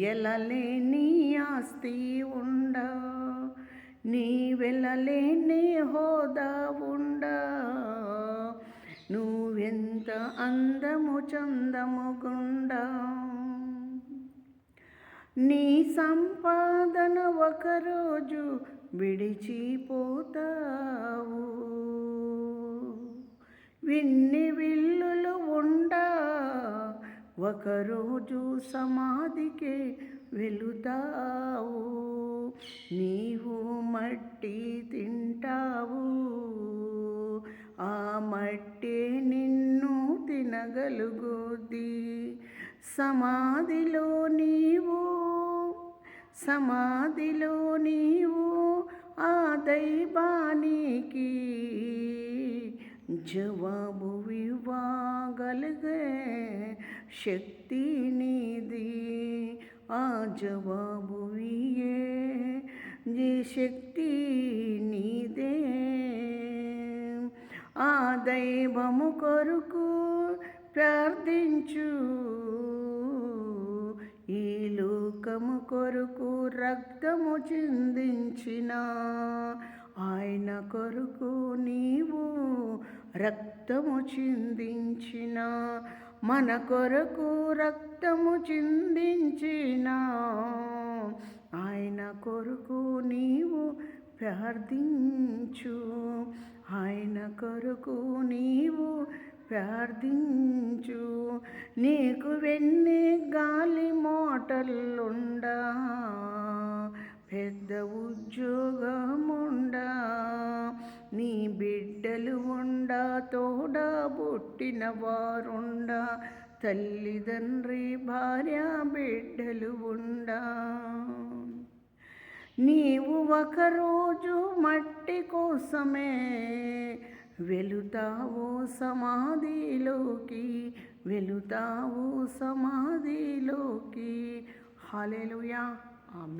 ఎలలేని ఆస్తి ఉండా, నీ వెళ్ళలేని హోదా ఉండా, నువ్వెంత అందము చందముగుండా, నీ సంపాదన ఒకరోజు విడిచిపోతావు, విన్ని విల్లులు ఉండా ఒకరోజు సమాధికి వెళుతావు, నీవు మట్టి తింటావు, ఆ మట్టే నిన్ను తినగలుగుద్ది. సమాధిలో నీవు ఆ దైవానికి జవాబు ఇవ్వగలిగే శక్తి నీది, ఆ జవాబు ఇయ్యే శక్తి నీదే. ఆ దైవము కొరకు ప్రార్థించు, ఈ లోకము కొరకు రక్తము చిందించిన ఆయన కొరకు నీవు రక్తము చిందించిన, మన కొరకు రక్తము చిందించిన ఆయన కొరకు నీవు ప్రార్థించు, ఆయన కొరకు నీవు ప్రార్థించు. నీకు వెన్ని గాలి మోటలుండా, పెద్ద ఉద్యోగముండా, నీ బిడ్డలు ఉండా, తోడ పుట్టిన వారుండా, తల్లిదండ్రి భార్య బిడ్డలు ఉండా, నీవు ఒకరోజు మట్టి కోసమే వెళుతావు సమాధిలోకి, వెళుతావు సమాధిలోకి. హల్లెలూయా, ఆమేన్.